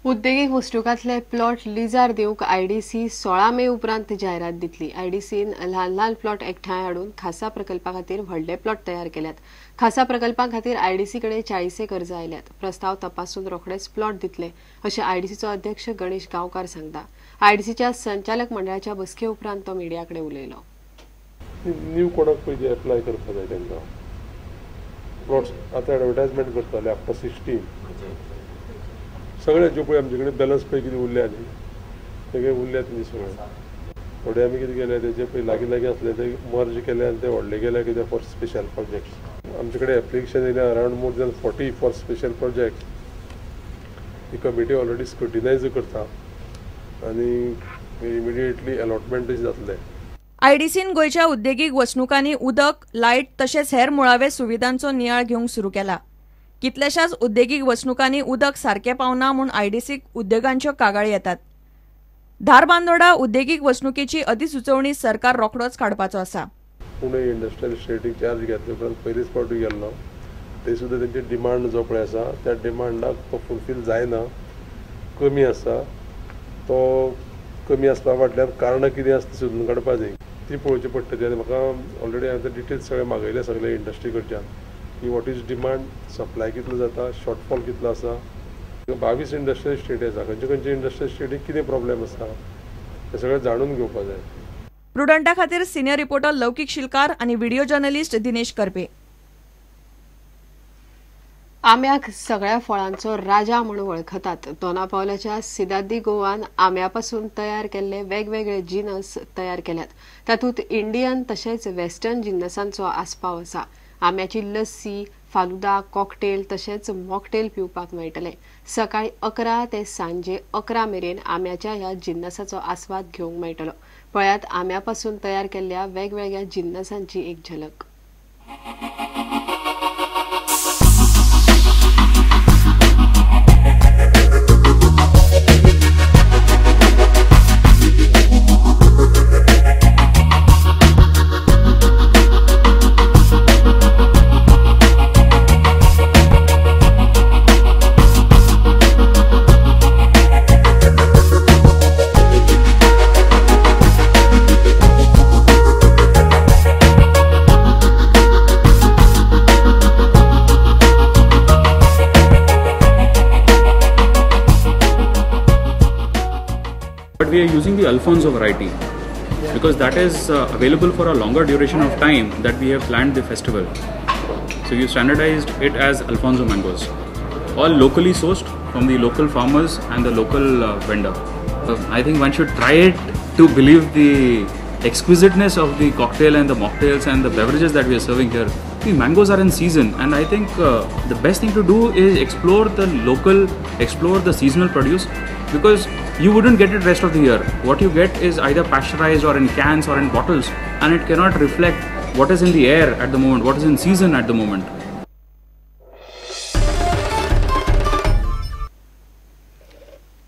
उद्देगीक वस्तुकांतले plot lizard दिवंक IDC 16 मे उपरांत जायरात दितली। आयडीसीन ल्हान ल्हान प्लॉट एकठांय हाडून खासा प्रकल्पा खातीर व्हडले प्लॉट तयार केल्यात। खासा प्रकल्पां खातीर आयडीसी कडेन 40 कर्ज आयल्यात। प्रस्ताव तपासून रोखडेच प्लॉट दितले अशें आयडीसीचो अध्यक्ष गणेश गांवकार सांगता। आयडीसीच्या संचालक मंडळाच्या बसके उपरांत तो मिडिया कडेन उलयलो। न्यू कोणाक पयलीं एप्लाय करपाक जाय तेंकां प्लॉट्स आतां एडवर्टायजमेंट करताले आफ्टर 16 सगळे ज्यो पळय आमचे कडेन बॅलन्स पळय कितें उरल्या न्ही तेगे उरल्यात न्ही सगळे थोडे आमी कितें केले तेजे पळय लागीं लागीं आसले ते मर्ज केले आनी ते व्हडले केले कितें फॉर स्पेशल प्रोजेक्ट्स। आमचे कडेन एप्लिकेशन येयल्या around more than 40 for special project. ही कमिटी ऑलरेडी स्क्रुटिनायज करता आनी इमिडिएटली अलॉटमेंट जातले। आयडीसीन गोयच्या उद्देगीक वचणुकांनी उदक, लायट तशेंच हेर मुळावे सुविधांचो नियाळ घेवंक सुरू केला। कितल्याशाच उद्देगीक वचणुकांनी उदक सारकें पावना म्हूण आयडीसीक उद्देगांच्यो कागाळी येतात। धारबांदोडा उद्देगीक वचणुकेची अधिसुचोवणी सरकार रोखडोच काडपाचो आसा। पुणे इंडस्ट्रियल स्टेटीक चार्ज घेतले उपरांत पयलींच फावटी गेल्लो ते सुद्दां तेंचे डिमांड जो पळय आसा त्या डिमांडाक तो फुलफील जायना, कमी आसा। तो कमी आसपा फाटल्यान कारणां कितें आसा ती सोदून काडपाक जाय ती पळोवची पडटली। आनी म्हाका ऑलरेडी हांवें डिटेल्स सगळे मागयले सगळे इंडस्ट्री कडच्यान की वॉट इज डिमांड, सप्लाय कितलो जाता, शॉर्टफॉल कितलो आसा। 22 इंडस्ट्रियल स्टेटी आसा, खंयचे खंयचे इंडस्ट्रियल स्टेटीक कितें प्रॉब्लेम आसा हें सगळें जाणून घेवपाक जाय। प्रुडंटा खातीर सिनियर रिपोर्टर लौकीक शिलकार आनी व्हिडिओ जर्नलिस्ट दिनेश करपे। आम्याक सगळ्या फळांचो राजा म्हणून वळखतात। दोनापावलाच्या सिदार्दी गोवान आम्यापासून तयार केल्ले वेगवेगळे जिनस तयार केल्यात। तातूंत इंडियन तशेंच वेस्टर्न जिन्नसांचो आस्पाव आसा। आम्याची लस्सी, फालुदा, कॉकटेल तशेंच मॉकटेल पिवपाक मेळटले। सकाळी 11 ते सांजे 11 मेरेन आम्याच्या ह्या जिन्नसाचो आस्वाद घेवंक मेळटलो। पळयात आम्यापासून तयार केल्ल्या वेगवेगळ्या जिन्नसांची एक झलक। But we are using the Alfonso variety because that is available for a longer duration of time that we have planned the festival. So you standardized it as Alfonso mangoes, all locally sourced from the local farmers and the local vendor. I think one should try it to believe the exquisiteness of the cocktail and the mocktails and the beverages that we are serving here. The mangoes are in season, and I think the best thing to do is explore the local, explore the seasonal produce, because you wouldn't get it rest of the year. What you get is either pasteurized or in cans or in bottles, and it cannot reflect what is in the air at the moment, what is in season at the moment.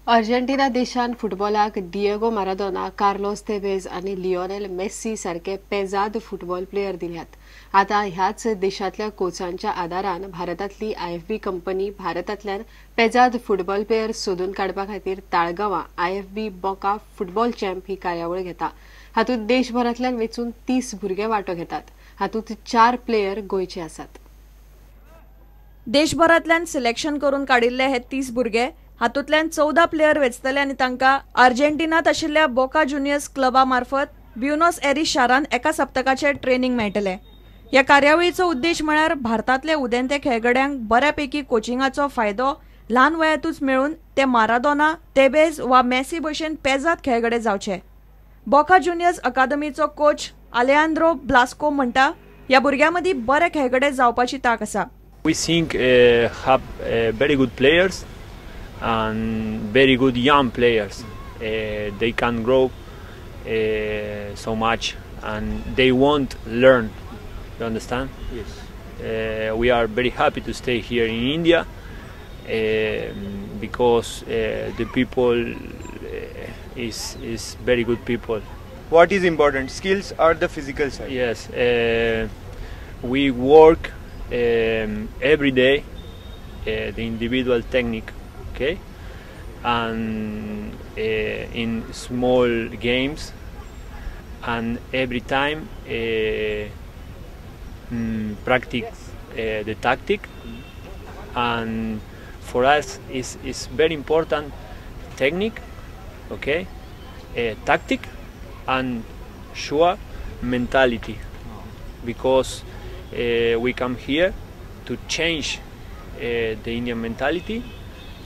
Argentina देशान फुटबॉलाक Diego Maradona, Carlos तेवेज आनी Lionel Messi सारखे पेजाद football player दिल्यात। आता ह्याच देशातल्या कोचांच्या आदारान भारतातली IFB company भारतातल्यान पेजाद football player सोदून काडपा खातीर ताळगांवां आयएफबी बोका फुटबॉल चॅम्प ही कार्यावळ घेता। हातूंत देशभरातल्यान वेचून 30 भुरगे वांटो घेतात। हातूंत 4 प्लेयर गोंयचे आसात। देशभरातल्यान सिलेक्शन करून काडिल्ले हे 30 भुरगे, हातूंतल्यान 14 प्लेयर वेचतले आनी तांकां अर्जेंटिनात आशिल्ल्या बोका जुनियर्स क्लबा मार्फत ब्युनॉस एरिस शारान एका सप्तकाचे ट्रेनिंग मेळटले। ह्या कार्यावळीचो उद्देश म्हळ्यार भारतातले उदेंते खेळगड्यांक बऱ्यापैकी कोचिंगाचो फायदो ल्हान वयातूच मेळून ते माराडोना, तेबेज वा मेसी भशेन पेजाद खेळगडे जावचे। बोका जुनियर्स अकादमीचो कोच आलेआंद्रो ब्लास्को म्हणटा, ह्या भुरग्यां मदीं बरे खेळगडे जावपाची तांक आसा। We think have very good players and very good young players. They can grow so much and they won't learn. You understand? Yes. We are very happy to stay here in India because the people is very good people. What is important? Skills or the physical side? Yes. We work every day the individual technique, okay, and in small games, and every time practice the tactic. And for us is very important technique, okay, tactic, and sure mentality, because we come here to change the Indian mentality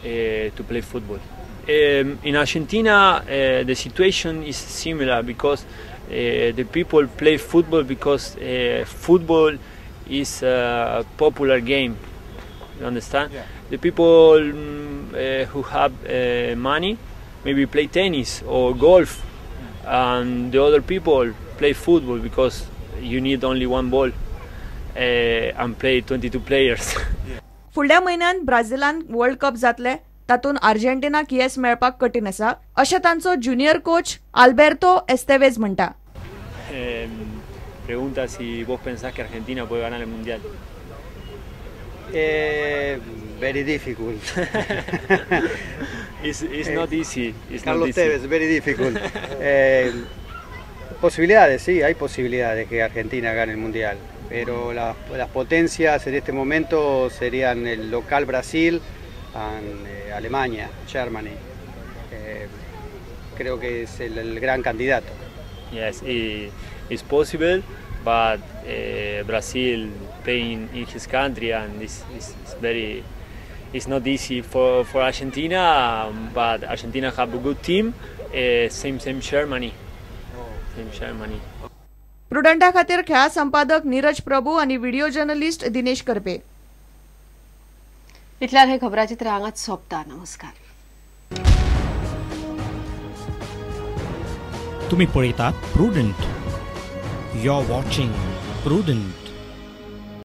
to play football. In Argentina, the situation is similar, because the people play football because football is a popular game. You understand? Yeah. The people who have money maybe play tennis or golf, and the other people play football because you need only one ball and play 22 players. फुडल्या म्हयन्यात ब्राझीलान world cup जातले, तातूंत अर्जेंटिनाक yes मेळपाक कठीण आसा अशें तांचो junior coach आल्बेर्तो एस्तेवेज म्हणटा. Pregunta si vos pensás que Argentina puede ganar el mundial. Very difficult. It's not easy. It's Carlos not easy. Tevez, very difficult. Posibilidades, sí, hay posibilidades que Argentina gane el mundial, pero las potencias en este momento serían el local Brasil y Alemania, Germany. Creo que es el gran candidato. Yes, it's possible, but Brazil playing in his country, and it's not easy for Argentina, but Argentina have a good team. Same Germany. Same Germany. प्रुडंटा खातीर खेळा संपादक नीरज प्रभू आणि video journalist Dinesh Karpe. इतल्यान हे खबराचित्र हांगाच सोंपता. नमस्कार. तुम्ही पळयतात Prudent. You are watching prudent.